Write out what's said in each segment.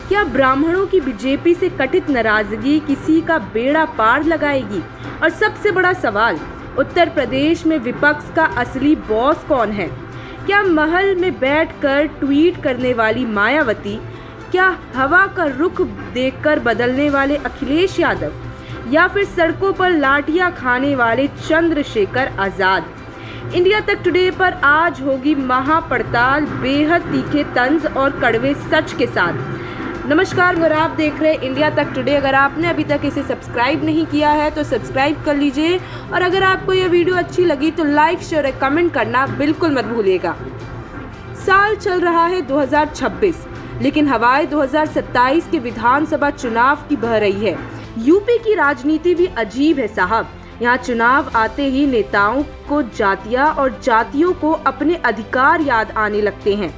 क्या ब्राह्मणों की बीजेपी से कथित नाराजगी किसी का बेड़ा पार लगाएगी? और सबसे बड़ा सवाल, उत्तर प्रदेश में विपक्ष का असली बॉस कौन है? क्या महल में बैठकर ट्वीट करने वाली मायावती, क्या हवा का रुख देखकर बदलने वाले अखिलेश यादव, या फिर सड़कों पर लाठियां खाने वाले चंद्रशेखर आजाद? इंडिया तक टुडे पर आज होगी महापड़ताल, बेहद तीखे तंज और कड़वे सच के साथ। नमस्कार, अगर आप देख रहे हैं इंडिया तक टुडे, अगर आपने अभी तक इसे सब्सक्राइब नहीं किया है तो सब्सक्राइब कर लीजिए, और अगर आपको यह वीडियो अच्छी लगी तो लाइक, शेयर और कमेंट करना बिल्कुल मत भूलिएगा। साल चल रहा है 2026, लेकिन हवाएं 2027 के विधानसभा चुनाव की बह रही है। यूपी की राजनीति भी अजीब है साहब। यहाँ चुनाव आते ही नेताओं को जातियां और जातियों को अपने अधिकार याद आने लगते हैं।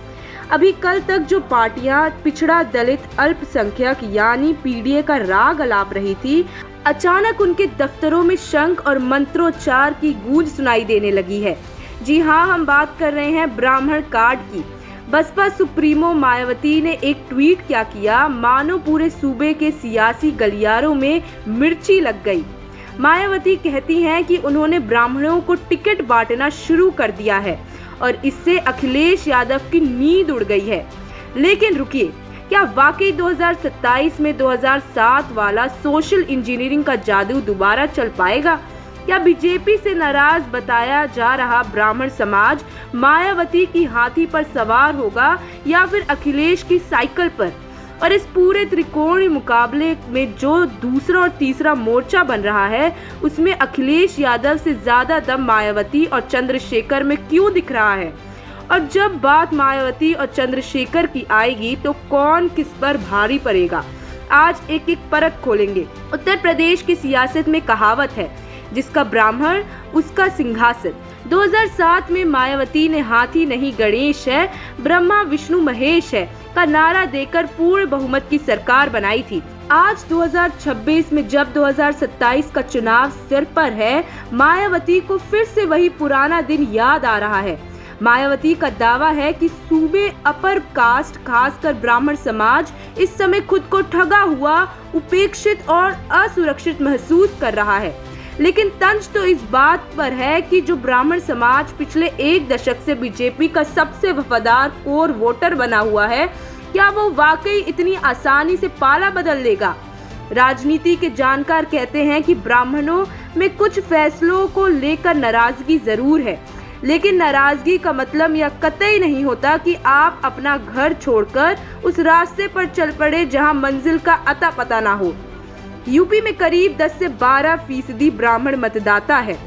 अभी कल तक जो पार्टियां पिछड़ा, दलित, अल्पसंख्यक यानी पीडीए का राग अलाप रही थी, अचानक उनके दफ्तरों में शंख और मंत्रोच्चार की गूंज सुनाई देने लगी है। जी हाँ, हम बात कर रहे हैं ब्राह्मण कार्ड की। बसपा सुप्रीमो मायावती ने एक ट्वीट क्या किया, मानो पूरे सूबे के सियासी गलियारों में मिर्ची लग गई। मायावती कहती हैं कि उन्होंने ब्राह्मणों को टिकट बांटना शुरू कर दिया है और इससे अखिलेश यादव की नींद उड़ गई है। लेकिन रुकिए, क्या वाकई 2027 में 2007 वाला सोशल इंजीनियरिंग का जादू दोबारा चल पाएगा? क्या बीजेपी से नाराज बताया जा रहा ब्राह्मण समाज मायावती की हाथी पर सवार होगा या फिर अखिलेश की साइकिल पर? और इस पूरे त्रिकोणीय मुकाबले में जो दूसरा और तीसरा मोर्चा बन रहा है, उसमें अखिलेश यादव से ज्यादा दम मायावती और चंद्रशेखर में क्यों दिख रहा है? और जब बात मायावती और चंद्रशेखर की आएगी तो कौन किस पर भारी पड़ेगा? आज एक एक परत खोलेंगे। उत्तर प्रदेश की सियासत में कहावत है, जिसका ब्राह्मण उसका सिंहासन। 2007 में मायावती ने हाथी नहीं गणेश है, ब्रह्मा विष्णु महेश है का नारा देकर पूर्ण बहुमत की सरकार बनाई थी। आज 2026 में जब 2027 का चुनाव सिर पर है, मायावती को फिर से वही पुराना दिन याद आ रहा है। मायावती का दावा है कि सूबे अपर कास्ट, खासकर ब्राह्मण समाज इस समय खुद को ठगा हुआ, उपेक्षित और असुरक्षित महसूस कर रहा है। लेकिन तंज तो इस बात पर है कि जो ब्राह्मण समाज पिछले एक दशक से बीजेपी का सबसे वफादार कोर वोटर बना हुआ है, क्या वो वाकई इतनी आसानी से पाला बदल लेगा? राजनीति के जानकार कहते हैं कि ब्राह्मणों में कुछ फैसलों को लेकर नाराजगी जरूर है, लेकिन नाराजगी का मतलब यह कतई नहीं होता कि आप अपना घर छोड़कर उस रास्ते पर चल पड़े जहां मंजिल का अता पता ना हो। यूपी में करीब 10 से 12% ब्राह्मण मतदाता है।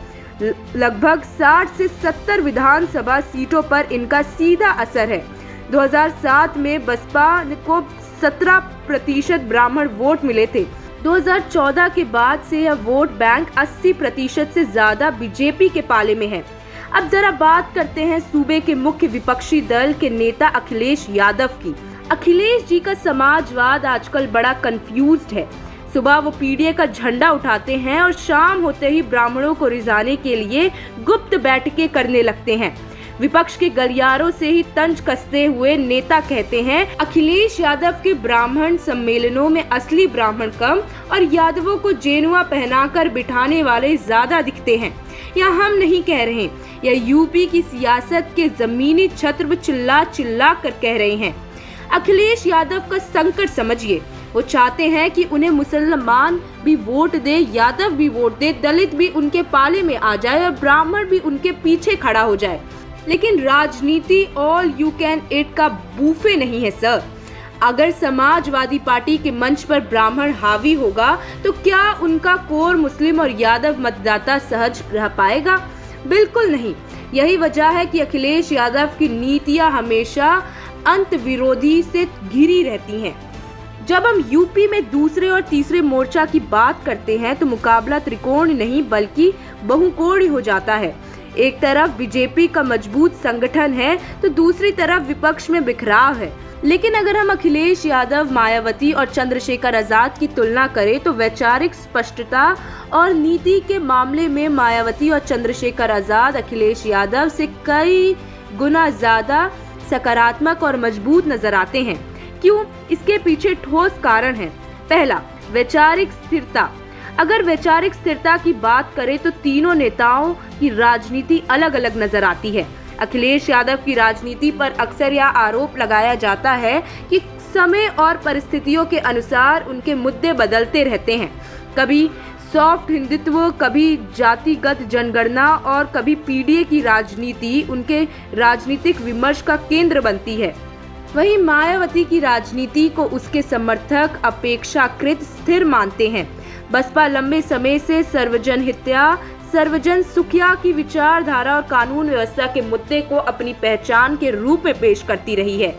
लगभग 60 से 70 विधानसभा सीटों पर इनका सीधा असर है। 2007 में बसपा को 17% ब्राह्मण वोट मिले थे। 2014 के बाद से यह वोट बैंक 80% से ज्यादा बीजेपी के पाले में है। अब जरा बात करते हैं सूबे के मुख्य विपक्षी दल के नेता अखिलेश यादव की। अखिलेश जी का समाजवाद आजकल बड़ा कंफ्यूज्ड है। सुबह वो पीडीए का झंडा उठाते हैं और शाम होते ही ब्राह्मणों को रिझाने के लिए गुप्त बैठकें करने लगते हैं। विपक्ष के गलियारों से ही तंज कसते हुए नेता कहते हैं, अखिलेश यादव के ब्राह्मण सम्मेलनों में असली ब्राह्मण कम और यादवों को जेनुआ पहनाकर बिठाने वाले ज्यादा दिखते हैं। यह हम नहीं कह रहे, यह यूपी की सियासत के जमीनी छत्र चिल्ला चिल्ला कर कह रहे हैं। अखिलेश यादव का संकट समझिए। वो चाहते हैं कि उन्हें मुसलमान भी वोट दे, यादव भी वोट दे, दलित भी उनके पाले में आ जाए और ब्राह्मण भी उनके पीछे खड़ा हो जाए। लेकिन राजनीति ऑल यू कैन ईट का बूफे नहीं है सर। अगर समाजवादी पार्टी के मंच पर ब्राह्मण हावी होगा तो क्या उनका कोर मुस्लिम और यादव मतदाता सहज रह पाएगा? बिल्कुल नहीं। यही वजह है कि अखिलेश यादव की नीतियां हमेशा अंत विरोधी से घिरी रहती हैं। जब हम यूपी में दूसरे और तीसरे मोर्चा की बात करते हैं तो मुकाबला त्रिकोण नहीं बल्कि बहुकोणीय हो जाता है। एक तरफ बीजेपी का मजबूत संगठन है तो दूसरी तरफ विपक्ष में बिखराव है। लेकिन अगर हम अखिलेश यादव, मायावती और चंद्रशेखर आजाद की तुलना करें तो वैचारिक स्पष्टता और नीति के मामले में मायावती और चंद्रशेखर आजाद अखिलेश यादव से कई गुना ज्यादा सकारात्मक और मजबूत नजर आते हैं। क्यों? इसके पीछे ठोस कारण है। पहला, वैचारिक स्थिरता। अगर वैचारिक स्थिरता की बात करें तो तीनों नेताओं की राजनीति अलग अलग नजर आती है। अखिलेश यादव की राजनीति पर अक्सर यह आरोप लगाया जाता है कि समय और परिस्थितियों के अनुसार उनके मुद्दे बदलते रहते हैं। कभी सॉफ्ट हिंदुत्व, कभी जातिगत जनगणना और कभी पीडीए की राजनीति उनके राजनीतिक विमर्श का केंद्र बनती है। वहीं मायावती की राजनीति को उसके समर्थक अपेक्षाकृत स्थिर मानते हैं। बसपा लंबे समय से सर्वजन हितया, सर्वजन सुखिया की विचारधारा और कानून व्यवस्था के मुद्दे को अपनी पहचान के रूप में पेश करती रही है।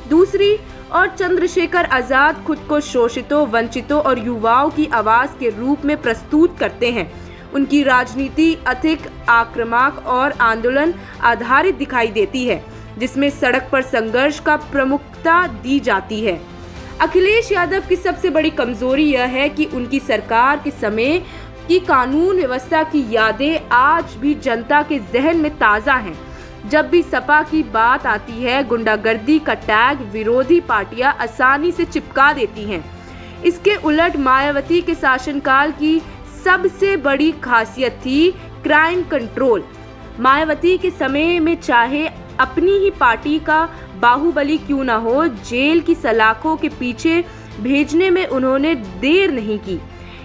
दूसरी और चंद्रशेखर आजाद खुद को शोषितों, वंचितों और युवाओं की आवाज के रूप में प्रस्तुत करते हैं। उनकी राजनीति अधिक आक्रामक और आंदोलन आधारित दिखाई देती है, जिसमें सड़क पर संघर्ष का प्रमुखता दी जाती है। अखिलेश यादव की सबसे बड़ी कमजोरी यह है कि उनकी सरकार के समय की कानून व्यवस्था की यादें आज भी जनता के जहन में ताज़ा हैं। जब भी सपा की बात आती है, गुंडागर्दी का टैग विरोधी पार्टियां आसानी से चिपका देती हैं। इसके उलट मायावती के शासनकाल की सबसे बड़ी खासियत थी क्राइम कंट्रोल। मायावती के समय में चाहे अपनी ही पार्टी का बाहुबली क्यों न हो, जेल की सलाखों के पीछे भेजने में उन्होंने देर नहीं की।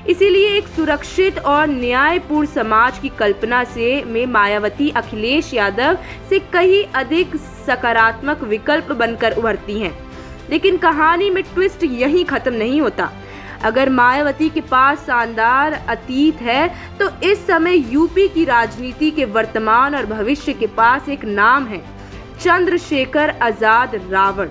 इसीलिए एक सुरक्षित और न्यायपूर्ण समाज की कल्पना से में मायावती अखिलेश यादव से कहीं अधिक सकारात्मक विकल्प बनकर उभरती हैं। लेकिन कहानी में ट्विस्ट यहीं खत्म नहीं होता। अगर मायावती के पास शानदार अतीत है तो इस समय यूपी की राजनीति के वर्तमान और भविष्य के पास एक नाम है, चंद्रशेखर आजाद रावण।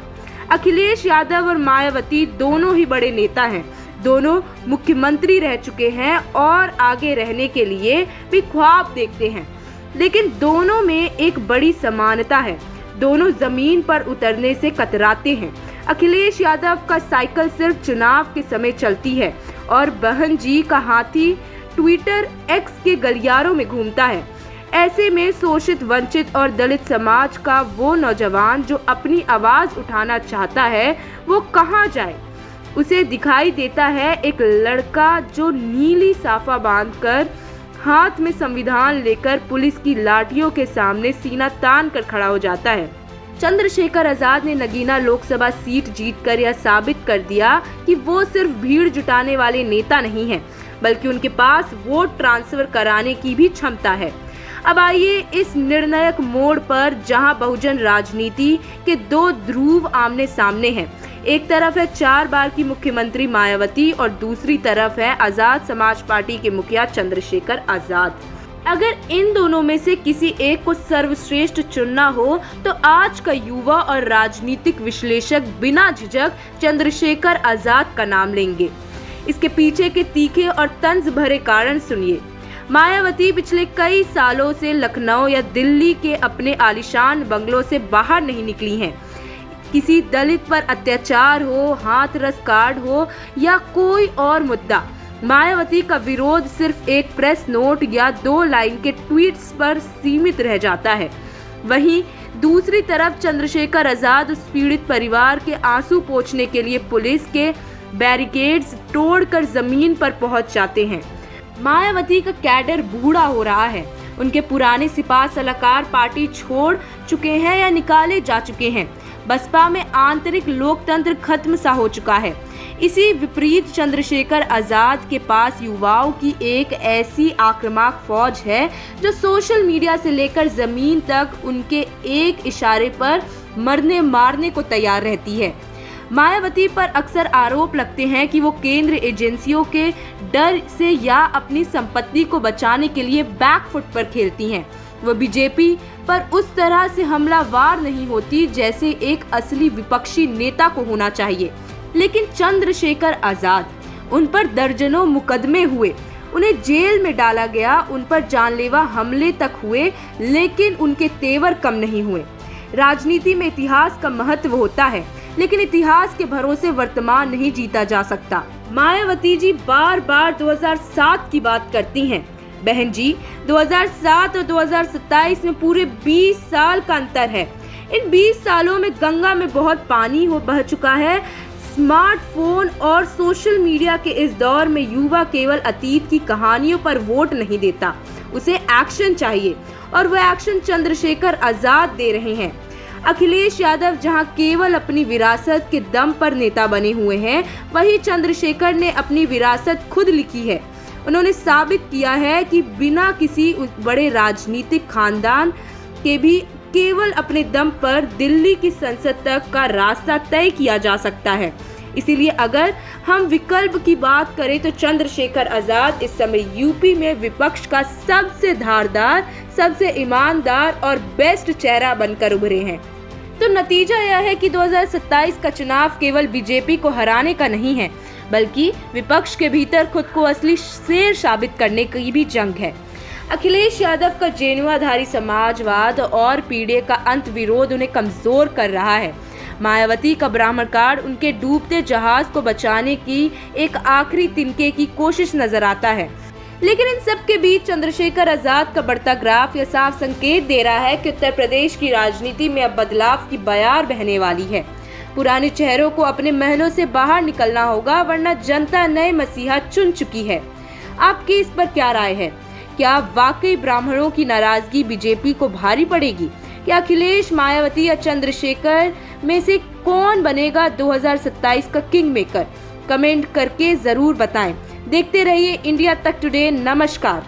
अखिलेश यादव और मायावती दोनों ही बड़े नेता हैं, दोनों मुख्यमंत्री रह चुके हैं और आगे रहने के लिए भी ख्वाब देखते हैं। लेकिन दोनों में एक बड़ी समानता है, दोनों जमीन पर उतरने से कतराते हैं। अखिलेश यादव का साइकिल सिर्फ चुनाव के समय चलती है और बहन जी का हाथी ट्विटर एक्स के गलियारों में घूमता है। ऐसे में शोषित, वंचित और दलित समाज का वो नौजवान जो अपनी आवाज उठाना चाहता है, वो कहाँ जाए? उसे दिखाई देता है एक लड़का जो नीली साफा बांधकर, हाथ में संविधान लेकर पुलिस की लाठियों के सामने सीना तान कर खड़ा हो जाता है। चंद्रशेखर आजाद ने नगीना लोकसभा सीट जीतकर यह साबित कर दिया कि वो सिर्फ भीड़ जुटाने वाले नेता नहीं हैं, बल्कि उनके पास वोट ट्रांसफर कराने की भी क्षमता है। अब आइए इस निर्णायक मोड़ पर, जहां बहुजन राजनीति के दो ध्रुव आमने सामने हैं। एक तरफ है 4 बार की मुख्यमंत्री मायावती और दूसरी तरफ है आजाद समाज पार्टी के मुखिया चंद्रशेखर आजाद। अगर इन दोनों में से किसी एक को सर्वश्रेष्ठ चुनना हो तो आज का युवा और राजनीतिक विश्लेषक बिना झिझक चंद्रशेखर आजाद का नाम लेंगे। इसके पीछे के तीखे और तंज भरे कारण सुनिए। मायावती पिछले कई सालों से लखनऊ या दिल्ली के अपने आलीशान बंगलों से बाहर नहीं निकली हैं। किसी दलित पर अत्याचार हो, हाथरस कार्ड हो या कोई और मुद्दा, मायावती का विरोध सिर्फ एक प्रेस नोट या 2 लाइन के ट्वीट्स पर सीमित रह जाता है। वहीं दूसरी तरफ चंद्रशेखर आजाद उस पीड़ित परिवार के आंसू पोंछने के लिए पुलिस के बैरिकेड्स तोड़कर जमीन पर पहुंच जाते हैं। मायावती का कैडर बूढ़ा हो रहा है। उनके पुराने सिपा सलाहकार पार्टी छोड़ चुके हैं या निकाले जा चुके हैं। बसपा में आंतरिक लोकतंत्र खत्म सा हो चुका है। इसी विपरीत चंद्रशेखर आजाद के पास युवाओं की एक ऐसी आक्रामक फौज है जो सोशल मीडिया से लेकर जमीन तक उनके एक इशारे पर मरने मारने को तैयार रहती है। मायावती पर अक्सर आरोप लगते हैं कि वो केंद्र एजेंसियों के डर से या अपनी संपत्ति को बचाने के लिए बैकफुट पर खेलती हैं। वो बीजेपी पर उस तरह से हमलावर नहीं होती जैसे एक असली विपक्षी नेता को होना चाहिए। लेकिन चंद्रशेखर आजाद, उन पर दर्जनों मुकदमे हुए, उन्हें जेल में डाला गया, उन पर जानलेवा हमले तक हुए, लेकिन उनके तेवर कम नहीं हुए। राजनीति में इतिहास का महत्व होता है, लेकिन इतिहास के भरोसे वर्तमान नहीं जीता जा सकता। मायावती जी बार बार 2007 की बात करती हैं। बहन जी, 2007 और 2027 में पूरे 20 साल का अंतर है। इन 20 सालों में गंगा में बहुत पानी बह चुका है। स्मार्टफोन और सोशल मीडिया के इस दौर में युवा केवल अतीत की कहानियों पर वोट नहीं देता, उसे एक्शन चाहिए और वह एक्शन चंद्रशेखर आजाद दे रहे हैं। अखिलेश यादव जहां केवल अपनी विरासत के दम पर नेता बने हुए हैं, वहीं चंद्रशेखर ने अपनी विरासत खुद लिखी है। उन्होंने साबित किया है कि बिना किसी बड़े राजनीतिक खानदान के भी केवल अपने दम पर दिल्ली की संसद तक का रास्ता तय किया जा सकता है। इसीलिए अगर हम विकल्प की बात करें तो चंद्रशेखर आजाद इस समय यूपी में विपक्ष का सबसे धारदार, सबसे ईमानदार और बेस्ट चेहरा बनकर उभरे हैं। तो नतीजा यह है कि 2027 का चुनाव केवल बीजेपी को हराने का नहीं है, बल्कि विपक्ष के भीतर खुद को असली शेर साबित करने की भी जंग है। अखिलेश यादव का जेनुआधारी समाजवाद और पीढ़ी का अंत विरोध उन्हें कमजोर कर रहा है। मायावती का ब्राह्मण कार्ड उनके डूबते जहाज को बचाने की एक आखिरी तिनके की कोशिश नजर आता है। लेकिन इन सब के बीच चंद्रशेखर आजाद का बढ़ता ग्राफ यह साफ संकेत दे रहा है कि उत्तर प्रदेश की राजनीति में अब बदलाव की बयार बहने वाली है। पुराने चेहरों को अपने महलों से बाहर निकलना होगा, वरना जनता नए मसीहा चुन चुकी है। आपकी इस पर क्या राय है? क्या वाकई ब्राह्मणों की नाराजगी बीजेपी को भारी पड़ेगी? क्या अखिलेश, मायावती या चंद्रशेखर में से कौन बनेगा 2027 का किंग मेकर? कमेंट करके जरूर बताएं। देखते रहिए इंडिया तक टुडे। नमस्कार।